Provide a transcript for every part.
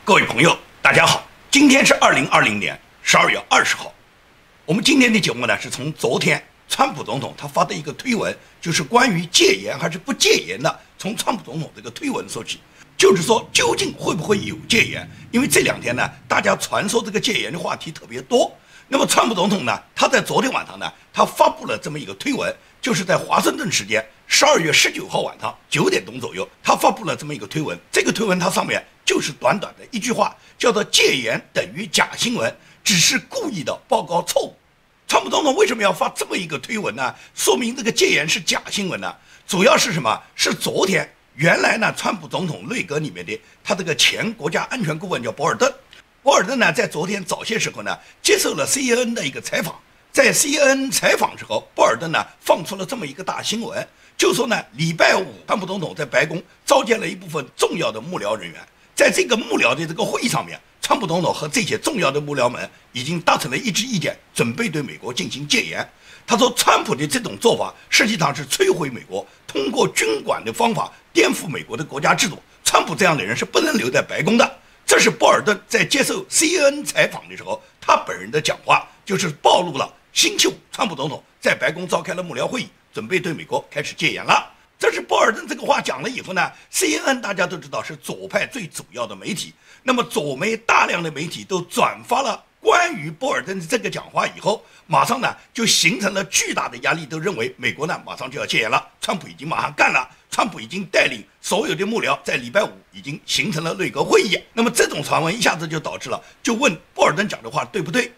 各位朋友，大家好，今天是2020年12月20号。我们今天的节目呢，是从昨天川普总统他发的一个推文，就是关于戒严还是不戒严的，从川普总统这个推文说起，就是说究竟会不会有戒严？因为这两天呢，大家传说这个戒严的话题特别多。那么川普总统呢，他在昨天晚上呢，他发布了这么一个推文，就是在华盛顿时间12月19号晚上9点钟左右，他发布了这么一个推文。这个推文它上面就是短短的一句话，叫做戒严等于假新闻，只是故意的报告错误。川普总统为什么要发这么一个推文呢？说明这个戒严是假新闻呢？主要是什么？是昨天原来呢，川普总统内阁里面的他这个前国家安全顾问叫博尔顿。博尔顿呢，在昨天早些时候呢，接受了 CNN 的一个采访。在 CNN 采访之后，博尔顿呢放出了这么一个大新闻，就说呢，礼拜五川普总统在白宫召见了一部分重要的幕僚人员，在这个幕僚的这个会议上面，川普总统和这些重要的幕僚们已经达成了一致意见，准备对美国进行戒严。他说，川普的这种做法实际上是摧毁美国，通过军管的方法颠覆美国的国家制度。川普这样的人是不能留在白宫的。这是博尔顿在接受 CNN 采访的时候，他本人的讲话，就是暴露了星期五川普总统在白宫召开了幕僚会议，准备对美国开始戒严了。这是博尔顿这个话讲了以后呢 ，CNN 大家都知道是左派最主要的媒体，那么左媒大量的媒体都转发了关于博尔顿的这个讲话以后，马上呢就形成了巨大的压力，都认为美国呢马上就要戒严了，川普已经马上干了，川普已经带领所有的幕僚在礼拜五已经形成了内阁会议。那么这种传闻一下子就导致了，就问博尔顿讲的话对不对？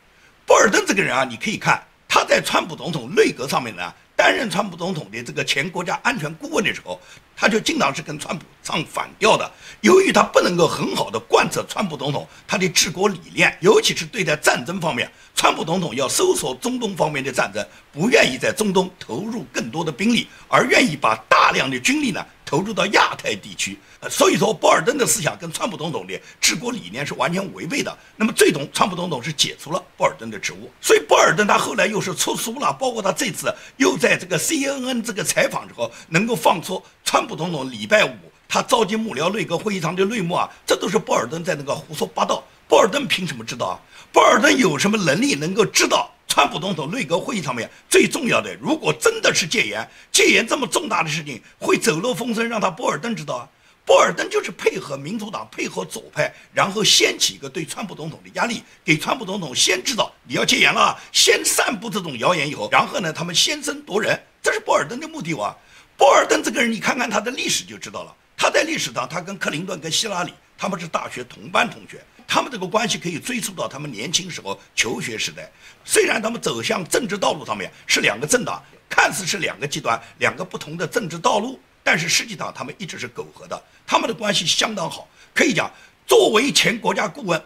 博尔顿这个人啊，你可以看他在川普总统内阁上面呢，担任川普总统的这个前国家安全顾问的时候，他就经常是跟川普唱反调的。由于他不能够很好的贯彻川普总统他的治国理念，尤其是对待战争方面，川普总统要收缩中东方面的战争，不愿意在中东投入更多的兵力，而愿意把大量的军力呢投入到亚太地区。所以说博尔顿的思想跟川普总统的治国理念是完全违背的。那么最终川普总统是解除了博尔顿的职务，所以博尔顿他后来又是出书了，包括他这次又在这个 CNN 这个采访之后能够放出川普总统礼拜五他召集幕僚内阁会议上的内幕啊，这都是博尔顿在那个胡说八道。博尔顿凭什么知道啊？博尔顿有什么能力能够知道川普总统内阁会议上面最重要的，如果真的是戒严，戒严这么重大的事情会走漏风声让他博尔顿知道啊？博尔顿就是配合民主党，配合左派，然后掀起一个对川普总统的压力，给川普总统先知道你要戒严了，先散布这种谣言以后，然后呢他们先声夺人，这是博尔顿的目的啊。博尔顿这个人你看看他的历史就知道了，他在历史上他跟克林顿跟希拉里他们是大学同班同学，他们这个关系可以追溯到他们年轻时候求学时代。虽然他们走向政治道路上面是两个政党，看似是两个极端，两个不同的政治道路，但是实际上他们一直是苟合的，他们的关系相当好。可以讲，作为前国家顾问，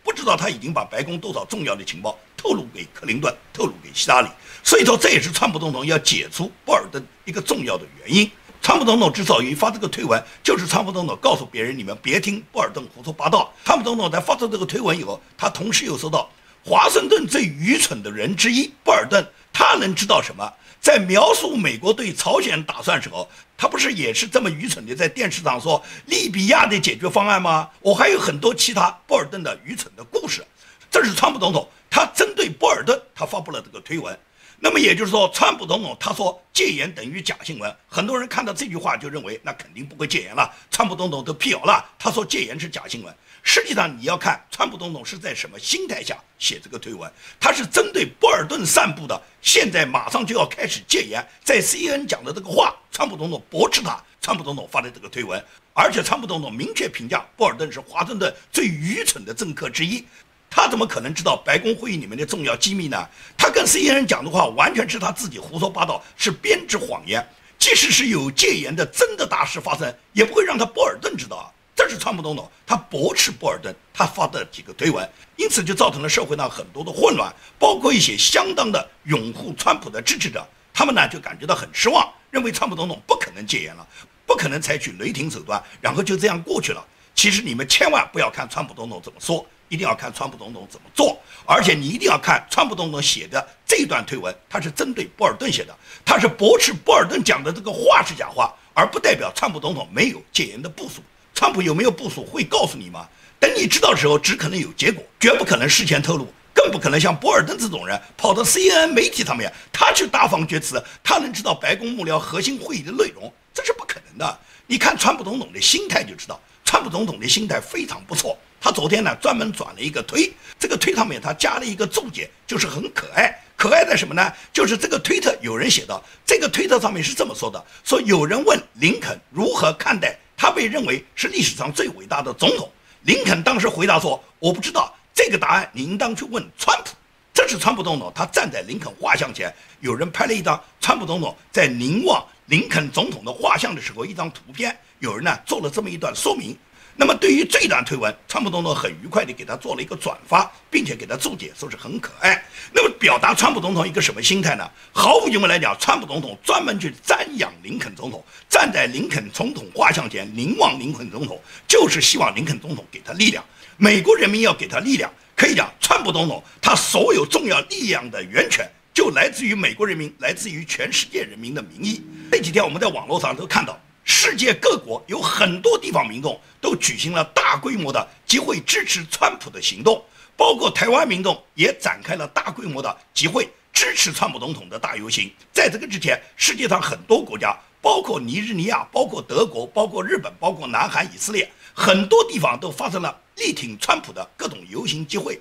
不知道他已经把白宫多少重要的情报透露给克林顿，透露给希拉里。所以说这也是川普总统要解除博尔顿一个重要的原因。川普总统之所以发这个推文，就是川普总统告诉别人，你们别听博尔顿胡说八道。川普总统在发出这个推文以后，他同时又说到，华盛顿最愚蠢的人之一博尔顿，他能知道什么？在描述美国对朝鲜打算时候，他不是也是这么愚蠢的在电视上说利比亚的解决方案吗？我还有很多其他博尔顿的愚蠢的故事。这是川普总统他针对博尔顿他发布了这个推文。那么也就是说，川普总统他说戒严等于假新闻，很多人看到这句话就认为那肯定不会戒严了，川普总统都辟谣了，他说戒严是假新闻。实际上你要看川普总统是在什么心态下写这个推文，他是针对博尔顿散布的现在马上就要开始戒严，在 CNN 讲的这个话，川普总统驳斥他，川普总统发的这个推文。而且川普总统明确评价博尔顿是华盛顿最愚蠢的政客之一。他怎么可能知道白宫会议里面的重要机密呢？他跟 CNN 讲的话完全是他自己胡说八道，是编织谎言。即使是有戒严的真的大事发生，也不会让他博尔顿知道啊。这是川普总统他驳斥博尔顿他发的几个推文，因此就造成了社会上很多的混乱，包括一些相当的拥护川普的支持者，他们呢就感觉到很失望，认为川普总统不可能戒严了，不可能采取雷霆手段，然后就这样过去了。其实你们千万不要看川普总统怎么说，一定要看川普总统怎么做，而且你一定要看川普总统写的这段推文，他是针对博尔顿写的，他是驳斥博尔顿讲的这个话是假话，而不代表川普总统没有戒严的部署。川普有没有部署会告诉你吗？等你知道的时候，只可能有结果，绝不可能事前透露，更不可能像博尔登这种人跑到 CNN 媒体上面，他去大放厥词，他能知道白宫幕僚核心会议的内容，这是不可能的。你看川普总统的心态就知道，川普总统的心态非常不错。他昨天呢专门转了一个推，这个推上面他加了一个注解，就是很可爱。可爱在什么呢？就是这个推特有人写到，这个推特上面是这么说的：说有人问林肯如何看待他被认为是历史上最伟大的总统，林肯当时回答说：“我不知道，这个答案你应当去问川普。”这是川普总统，他站在林肯画像前，有人拍了一张川普总统在凝望林肯总统的画像的时候一张图片，有人呢做了这么一段说明。那么对于这段推文，川普总统很愉快地给他做了一个转发，并且给他注解，说是很可爱。那么表达川普总统一个什么心态呢？毫无疑问来讲，川普总统专门去瞻仰林肯总统，站在林肯总统画像前凝望林肯总统，就是希望林肯总统给他力量。美国人民要给他力量，可以讲，川普总统他所有重要力量的源泉就来自于美国人民，来自于全世界人民的民意。这几天我们在网络上都看到，世界各国有很多地方民众都举行了大规模的集会支持川普的行动，包括台湾民众也展开了大规模的集会支持川普总统的大游行。在这个之前，世界上很多国家，包括尼日利亚，包括德国，包括日本，包括南韩、以色列，很多地方都发生了力挺川普的各种游行集会。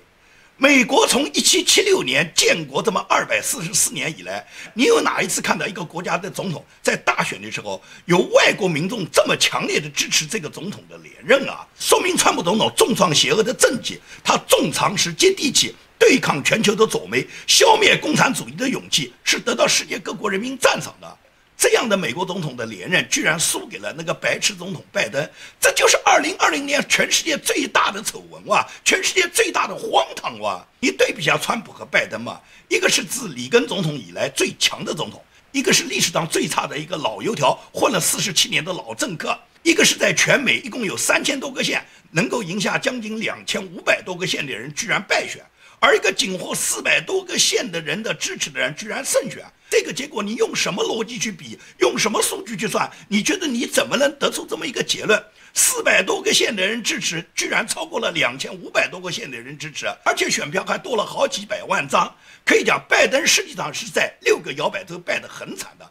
美国从1776年建国这么244年以来，你有哪一次看到一个国家的总统在大选的时候有外国民众这么强烈的支持这个总统的连任啊？说明川普总统重创邪恶的政绩，他重常识接地气，对抗全球的左媒，消灭共产主义的勇气是得到世界各国人民赞赏的。这样的美国总统的连任居然输给了那个白痴总统拜登，这就是2020年全世界最大的丑闻哇，全世界最大的荒唐哇！你对比一下川普和拜登嘛，一个是自里根总统以来最强的总统，一个是历史上最差的一个老油条，混了47年的老政客，一个是在全美一共有3000多个县，能够赢下将近2500多个县的人居然败选，而一个仅获400多个县的人的支持的人居然胜选。这个结果你用什么逻辑去比，用什么数据去算？你觉得你怎么能得出这么一个结论？400多个县的人支持居然超过了2500多个县的人支持，而且选票还多了好几百万张。可以讲，拜登实际上是在6个摇摆州败得很惨的。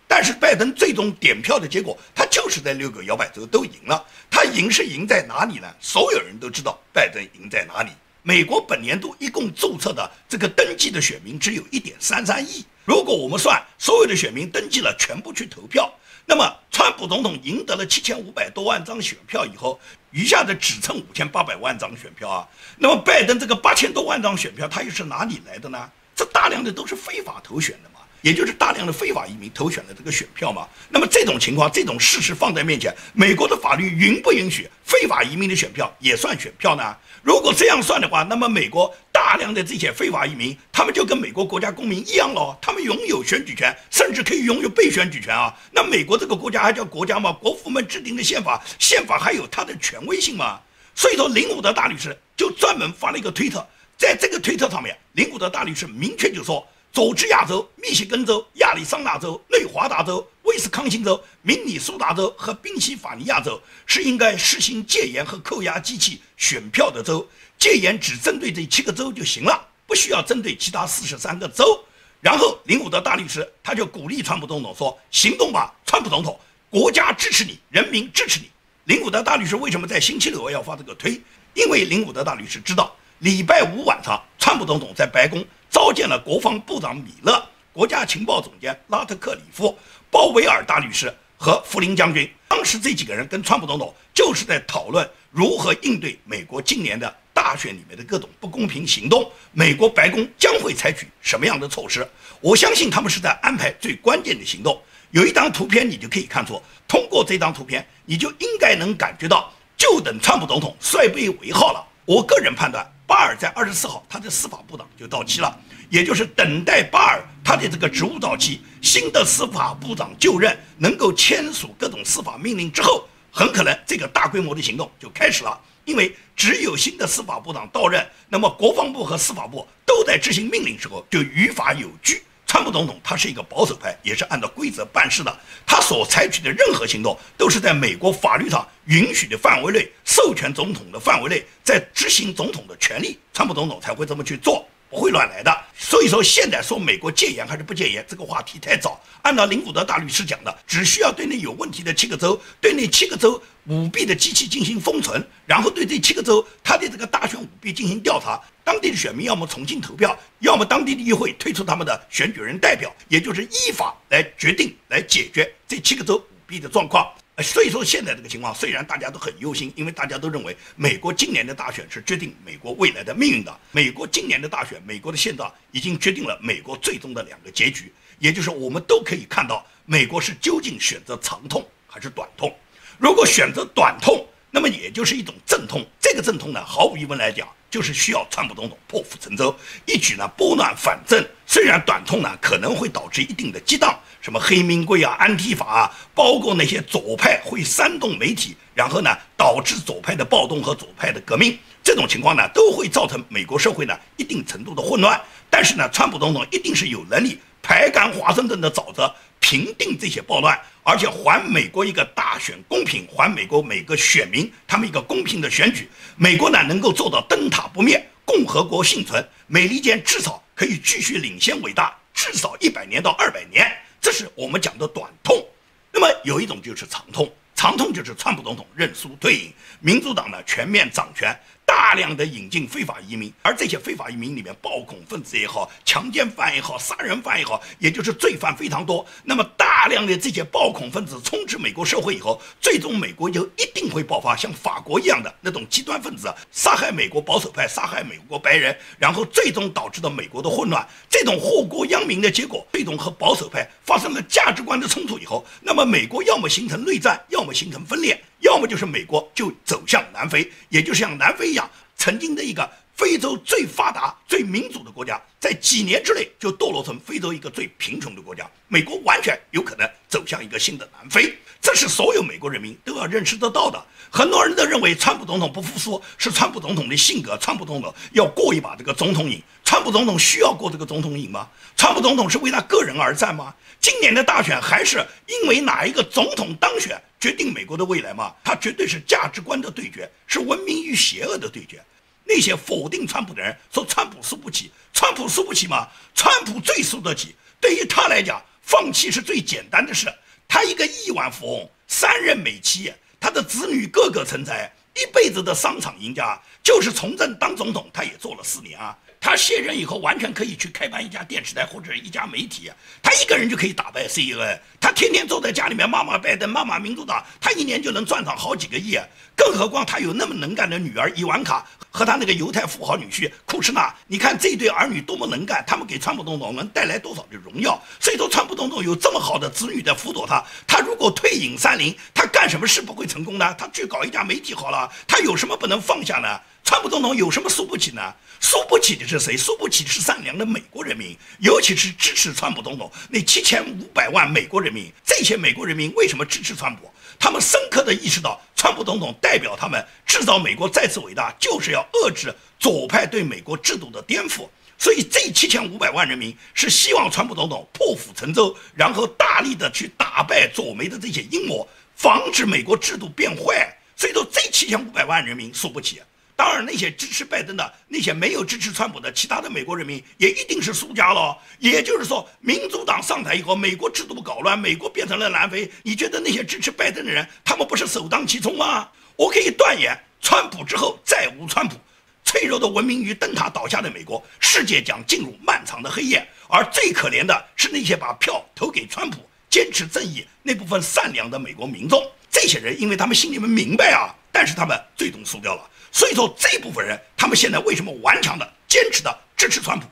但是拜登最终点票的结果，他就是在6个摇摆州都赢了。他赢是赢在哪里呢？所有人都知道拜登赢在哪里。美国本年度一共注册的这个登记的选民只有1.33亿。如果我们算所有的选民登记了全部去投票，那么川普总统赢得了7500多万张选票以后，余下的只剩5800万张选票啊。那么拜登这个8000多万张选票，他又是哪里来的呢？这大量的都是非法投选的嘛，也就是大量的非法移民投选的这个选票嘛。那么这种情况，这种事实放在面前，美国的法律允不允许非法移民的选票也算选票呢？如果这样算的话，那么美国大量的这些非法移民，他们就跟美国国家公民一样了，他们拥有选举权，甚至可以拥有被选举权啊。那美国这个国家还叫国家吗？国父们制定的宪法，宪法还有它的权威性吗？所以说，林伍德大律师就专门发了一个推特，在这个推特上面，林伍德大律师明确就说，佐治亚州、密歇根州、亚利桑那州、内华达州、威斯康星州、明尼苏达州和宾夕法尼亚州是应该实行戒严和扣押机器选票的州，戒严只针对这7个州就行了，不需要针对其他43个州。然后林伍德大律师他就鼓励川普总统说：“行动吧，川普总统，国家支持你，人民支持你。”林伍德大律师为什么在星期六要发这个推？因为林伍德大律师知道，礼拜5晚上，川普总统在白宫召见了国防部长米勒、国家情报总监拉特克里夫、鲍威尔大律师和福林将军。当时这几个人跟川普总统就是在讨论如何应对美国今年的大选里面的各种不公平行动，美国白宫将会采取什么样的措施。我相信他们是在安排最关键的行动。有一张图片你就可以看出，通过这张图片你就应该能感觉到，就等川普总统率备为号了。我个人判断，巴尔在24号他的司法部长就到期了，也就是等待巴尔他的这个职务到期，新的司法部长就任，能够签署各种司法命令之后，很可能这个大规模的行动就开始了。因为只有新的司法部长到任，那么国防部和司法部都在执行命令时候就于法有据，川普总统他是一个保守派，也是按照规则办事的，他所采取的任何行动都是在美国法律上允许的范围内，授权总统的范围内，在执行总统的权利，川普总统才会这么去做，不会乱来的。所以说现在说美国戒严还是不戒严，这个话题太早。按照林伍德大律师讲的，只需要对那有问题的7个州，对那7个州舞弊的机器进行封存，然后对这7个州他的这个大选舞弊进行调查，当地的选民要么重新投票，要么当地的议会推出他们的选举人代表，也就是依法来决定来解决这7个州舞弊的状况。所以说现在这个情况虽然大家都很忧心，因为大家都认为美国今年的大选是决定美国未来的命运的。美国今年的大选，美国的现状已经决定了美国最终的2个结局，也就是我们都可以看到美国是究竟选择长痛还是短痛。如果选择短痛，那么也就是一种阵痛，这个阵痛呢，毫无疑问来讲就是需要川普总统破釜沉舟，一举呢拨乱反正。虽然短痛呢可能会导致一定的激荡，什么黑名贵啊、安提法啊，包括那些左派会煽动媒体，然后呢导致左派的暴动和左派的革命，这种情况呢都会造成美国社会呢一定程度的混乱。但是呢，川普总统一定是有能力排干华盛顿的沼泽，平定这些暴乱，而且还美国一个大选公平，还美国每个选民他们一个公平的选举。美国呢能够做到灯塔不灭，共和国幸存，美利坚至少可以继续领先伟大，至少100年到200年，这是我们讲的短痛。那么有一种就是长痛，长痛就是川普总统认输退隐，民主党呢全面掌权，大量的引进非法移民，而这些非法移民里面，暴恐分子也好，强奸犯也好，杀人犯也好，也就是罪犯非常多。那么大量的这些暴恐分子充斥美国社会以后，最终美国就一定会爆发像法国一样的那种极端分子杀害美国保守派，杀害美国白人，然后最终导致的美国的混乱。这种祸国殃民的结果，最终和保守派发生了价值观的冲突以后，那么美国要么形成内战，要么形成分裂，要么就是美国就走向南非，也就是像南非一样，曾经的一个非洲最发达、最民主的国家，在几年之内就堕落成非洲一个最贫穷的国家。美国完全有可能走向一个新的南非，这是所有美国人民都要认识得到的。很多人都认为川普总统不服输是川普总统的性格，川普总统要过一把这个总统瘾。川普总统需要过这个总统瘾吗？川普总统是为他个人而战吗？今年的大选还是因为哪一个总统当选决定美国的未来吗？它绝对是价值观的对决，是文明与邪恶的对决。那些否定川普的人说川普输不起，川普输不起吗？川普最输得起。对于他来讲，放弃是最简单的事。他一个亿万富翁，3任美妻，他的子女个个成才，一辈子的商场赢家，就是从政当总统，他也做了4年啊。他卸任以后完全可以去开办一家电视台或者一家媒体，他一个人就可以打败 CNN。他天天坐在家里面骂骂拜登，骂骂民主党，他1年就能赚上好几个亿。更何况他有那么能干的女儿伊万卡和他那个犹太富豪女婿库什纳，你看这对儿女多么能干，他们给川普总统能带来多少的荣耀。所以说川普总统有这么好的子女在辅佐他，他如果退隐山林，他干什么事不会成功呢？他去搞一家媒体好了，他有什么不能放下呢？川普总统有什么输不起呢？输不起的是谁？输不起的是善良的美国人民，尤其是支持川普总统那7500万美国人民。这些美国人民为什么支持川普？他们深刻地意识到，川普总统代表他们制造美国再次伟大，就是要遏制左派对美国制度的颠覆。所以这7500万人民是希望川普总统破釜沉舟，然后大力的去打败左媒的这些阴谋，防止美国制度变坏。所以说这7500万人民输不起。当然，那些支持拜登的、那些没有支持川普的其他的美国人民也一定是输家了。也就是说，民主党上台以后，美国制度搞乱，美国变成了南非。你觉得那些支持拜登的人，他们不是首当其冲吗？我可以断言，川普之后再无川普，脆弱的文明与灯塔倒下的美国，世界将进入漫长的黑夜。而最可怜的是那些把票投给川普、坚持正义那部分善良的美国民众。这些人，因为他们心里面明白啊，但是他们最终输掉了。所以说这部分人，他们现在为什么顽强的坚持的支持川普？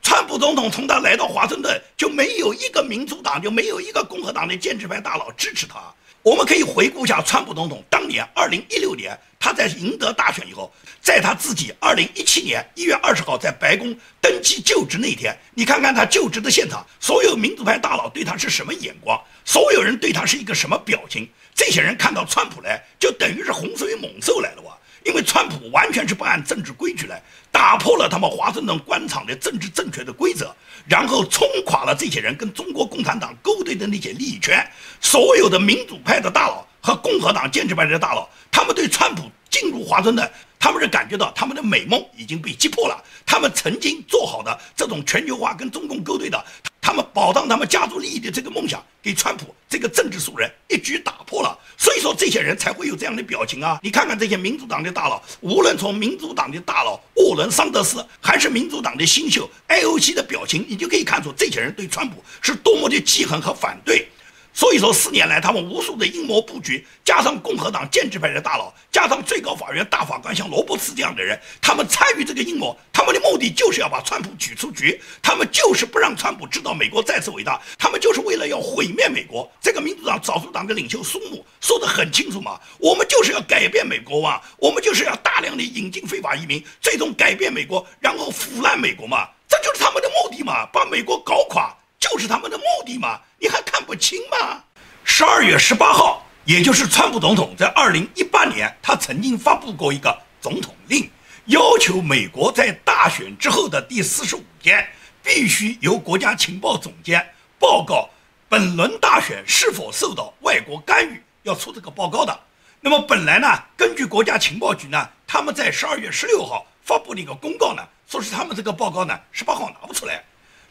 川普总统从他来到华盛顿，就没有一个民主党，就没有一个共和党的建制派大佬支持他。我们可以回顾一下川普总统当年2016年他在赢得大选以后，在他自己2017年1月20号在白宫登基就职那天，你看看他就职的现场，所有民主派大佬对他是什么眼光，所有人对他是一个什么表情。这些人看到川普来，就等于是洪水猛兽来了哇！因为川普完全是不按政治规矩来，打破了他们华盛顿官场的政治正确的规则，然后冲垮了这些人跟中国共产党勾兑的那些利益圈。所有的民主派的大佬和共和党建制派的大佬，他们对川普进入华盛顿，他们是感觉到他们的美梦已经被击破了，他们曾经做好的这种全球化跟中共勾兑的，他们保障他们家族利益的这个梦想，给川普这个政治素人一举打破了。所以说这些人才会有这样的表情啊！你看看这些民主党的大佬，无论从民主党的大佬沃伦·桑德斯，还是民主党的新秀艾欧西的表情，你就可以看出这些人对川普是多么的记恨和反对。所以说4年来他们无数的阴谋布局，加上共和党建制派的大佬，加上最高法院大法官像罗伯茨这样的人，他们参与这个阴谋，他们的目的就是要把川普举出局，他们就是不让川普知道美国再次伟大，他们就是为了要毁灭美国。这个民主党少数党的领袖苏姆说得很清楚嘛，我们就是要改变美国嘛，我们就是要大量的引进非法移民，最终改变美国，然后腐烂美国嘛，这就是他们的目的嘛，把美国搞垮就是他们的目的嘛，你还看不清吗？12月18号，也就是川普总统在2018年，他曾经发布过一个总统令，要求美国在大选之后的第45天，必须由国家情报总监报告本轮大选是否受到外国干预，要出这个报告的。那么本来呢，根据国家情报局呢，他们在12月16号发布了一个公告呢，说是他们这个报告呢18号拿不出来。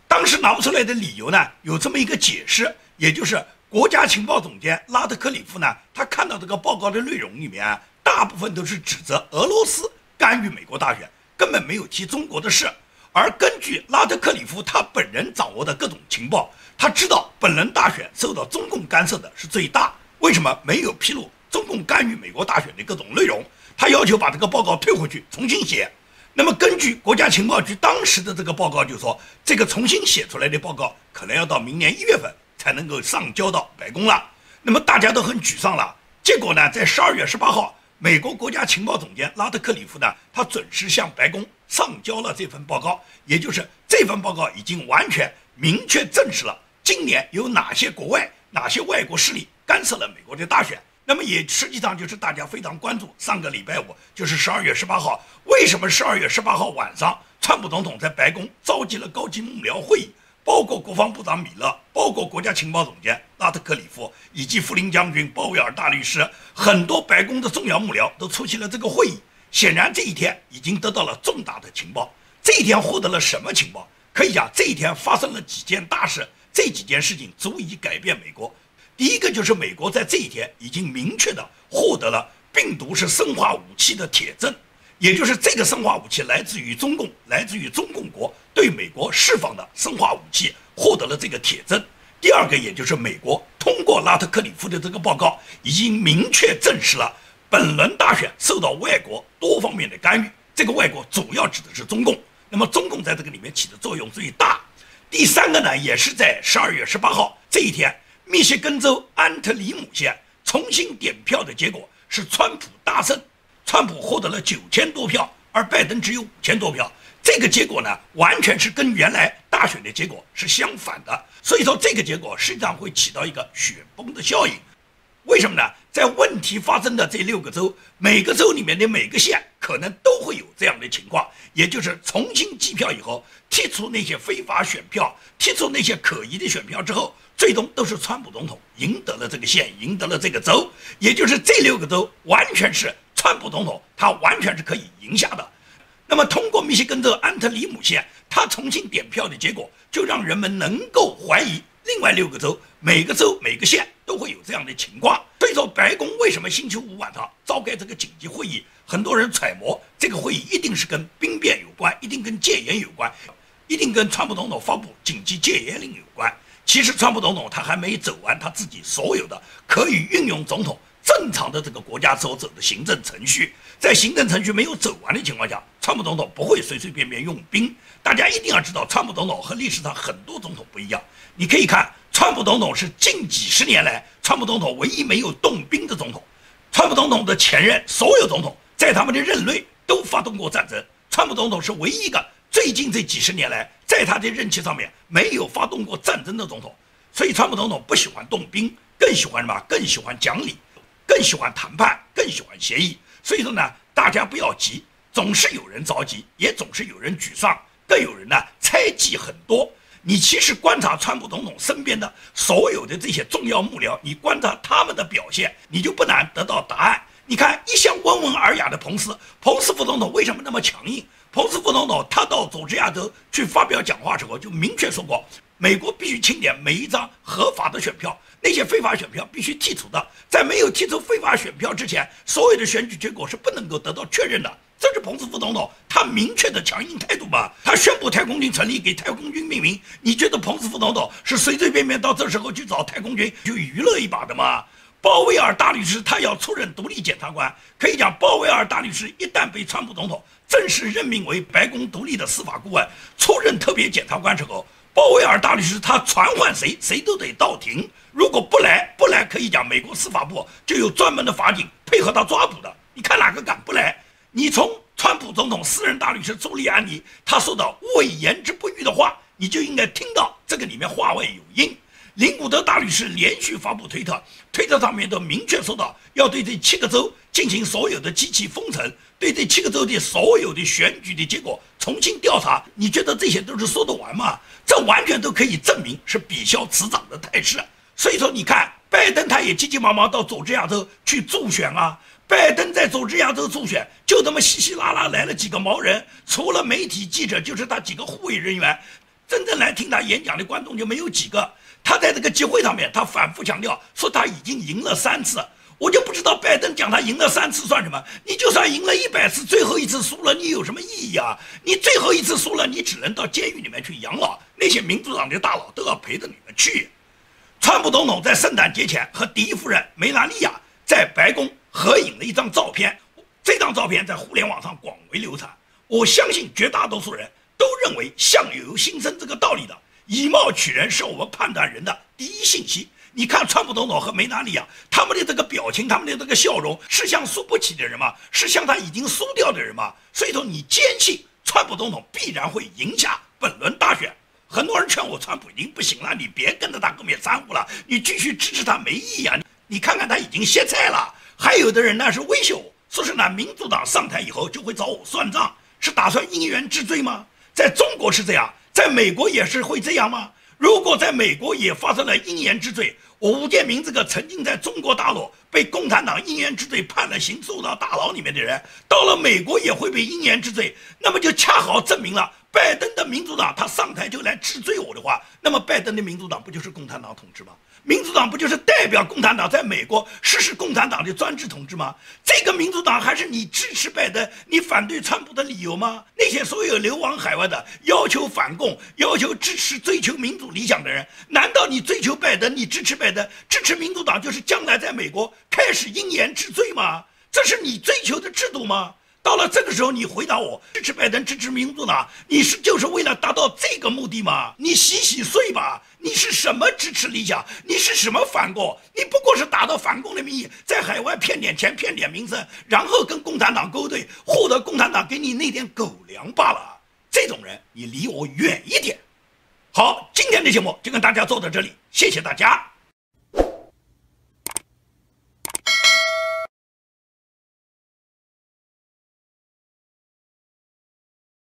当时拿不出来的理由呢，有这么一个解释，也就是国家情报总监拉特克里夫呢，他看到这个报告的内容里面大部分都是指责俄罗斯干预美国大选，根本没有提中国的事。而根据拉特克里夫他本人掌握的各种情报，他知道本轮大选受到中共干涉的是最大。为什么没有披露中共干预美国大选的各种内容？他要求把这个报告退回去重新写。那么根据国家情报局当时的这个报告，就说这个重新写出来的报告可能要到明年1月份才能够上交到白宫了。那么大家都很沮丧了。结果呢，在12月18号，美国国家情报总监拉特克里夫呢，他准时向白宫上交了这份报告，也就是这份报告已经完全明确证实了今年有哪些国外哪些外国势力干涉了美国的大选。那么也实际上就是大家非常关注上个礼拜五，就是12月18号，为什么12月18号晚上，川普总统在白宫召集了高级幕僚会议，包括国防部长米勒，包括国家情报总监拉特克里夫，以及弗林将军、鲍威尔大律师，很多白宫的重要幕僚都出席了这个会议。显然这一天已经得到了重大的情报。这一天获得了什么情报？可以讲这一天发生了几件大事，这几件事情足以改变美国。第一个就是美国在这一天已经明确的获得了病毒是生化武器的铁证，也就是这个生化武器来自于中共，来自于中共国对美国释放的生化武器获得了这个铁证。第二个，也就是美国通过拉特克里夫的这个报告，已经明确证实了本轮大选受到外国多方面的干预，这个外国主要指的是中共，那么中共在这个里面起的作用最大。第三个呢，也是在12月18号这一天，密歇根州安特里姆县重新点票的结果是川普大胜，川普获得了9000多票，而拜登只有5000多票。这个结果呢，完全是跟原来大选的结果是相反的，所以说这个结果实际上会起到一个雪崩的效应。为什么呢？在问题发生的这6个州，每个州里面的每个县可能都会有这样的情况，也就是重新计票以后，剔除那些非法选票，剔除那些可疑的选票之后，最终都是川普总统赢得了这个县，赢得了这个州，也就是这6个州完全是川普总统他完全是可以赢下的。那么通过密歇根州安特里姆县他重新点票的结果，就让人们能够怀疑另外6个州每个州每个县都会有这样的情况。所以说白宫为什么星期五晚上召开这个紧急会议，很多人揣摩这个会议一定是跟兵变有关，一定跟戒严有关，一定跟川普总统发布紧急戒严令有关。其实川普总统他还没走完他自己所有的可以运用总统正常的这个国家所走的行政程序，在行政程序没有走完的情况下，川普总统不会随随便便用兵。大家一定要知道，川普总统和历史上很多总统不一样。你可以看，川普总统是近几十年来川普总统唯一没有动兵的总统。川普总统的前任所有总统在他们的任内都发动过战争，川普总统是唯一一个最近这几十年来在他的任期上面没有发动过战争的总统。所以川普总统不喜欢动兵，更喜欢什么？更喜欢讲理，更喜欢谈判，更喜欢协议。所以说呢，大家不要急，总是有人着急，也总是有人沮丧，更有人呢猜忌很多。你其实观察川普总统身边的所有的这些重要幕僚，你观察他们的表现，你就不难得到答案。你看，一向温文尔雅的彭斯副总统为什么那么强硬？彭斯副总统他到佐治亚州去发表讲话时候就明确说过，美国必须清点每一张合法的选票，那些非法选票必须剔除的。在没有剔除非法选票之前，所有的选举结果是不能够得到确认的。这是彭斯副总统他明确的强硬态度吧？他宣布太空军成立，给太空军命名。你觉得彭斯副总统是随随便便到这时候去找太空军就娱乐一把的吗？鲍威尔大律师他要出任独立检察官，可以讲鲍威尔大律师一旦被川普总统正式任命为白宫独立的司法顾问，出任特别检察官之后，鲍威尔大律师他传唤谁，谁都得到庭。如果不来，可以讲美国司法部就有专门的法警配合他抓捕的。你看哪个敢不来？你从川普总统私人大律师朱利安尼他说的勿以言之不预的话，你就应该听到这个里面话外有音。林古德大律师连续发布推特上面都明确说到，要对这7个州进行所有的机器封城，对这7个州的所有的选举的结果重新调查。你觉得这些都是说得完吗？这完全都可以证明是比萧此长的态势。所以说你看，拜登他也急急忙忙到佐治亚州去助选啊。拜登在佐治亚州助选，就这么稀稀拉拉来了几个毛人，除了媒体记者，就是他几个护卫人员，真正来听他演讲的观众就没有几个。他在这个集会上面，他反复强调说他已经赢了3次，我就不知道拜登讲他赢了3次算什么？你就算赢了100次，最后一次输了，你有什么意义啊？你最后一次输了，你只能到监狱里面去养老，那些民主党的大佬都要陪着你们去。川普总统在圣诞节前和第一夫人梅拉尼亚在白宫合影了一张照片，这张照片在互联网上广为流传。我相信绝大多数人都认为相由心生这个道理的，以貌取人是我们判断人的第一信息。你看川普总统和梅拉尼亚他们的这个表情，他们的这个笑容，是像输不起的人吗？是像他已经输掉的人吗？所以说你坚信川普总统必然会赢下本轮大选。很多人劝我，川普已经不行了，你别跟着他后面掺和了，你继续支持他没意义啊。你看看他已经歇菜了。还有的人呢是威胁我，说是呢民主党上台以后就会找我算账，是打算因缘治罪吗？在中国是这样，在美国也是会这样吗？如果在美国也发生了因缘治罪，我吴建民这个曾经在中国大陆被共产党因缘治罪判了刑，送到大牢里面的人，到了美国也会被因缘治罪，那么就恰好证明了拜登的民主党他上台就来治罪我的话，那么拜登的民主党不就是共产党统治吗？民主党不就是代表共产党在美国实施共产党的专制统治吗？这个民主党还是你支持拜登，你反对川普的理由吗？那些所有流亡海外的要求反共、要求支持、追求民主理想的人，难道你追求拜登，你支持拜登，支持民主党就是将来在美国开始因言治罪吗？这是你追求的制度吗？到了这个时候，你回答我，支持拜登，支持民主党，你就是为了达到这个目的吗？你洗洗睡吧！你是什么支持理想？你是什么反共？你不过是打着反共的名义，在海外骗点钱、骗点名声，然后跟共产党勾兑，获得共产党给你那点狗粮罢了。这种人，你离我远一点。好，今天的节目就跟大家做到这里，谢谢大家。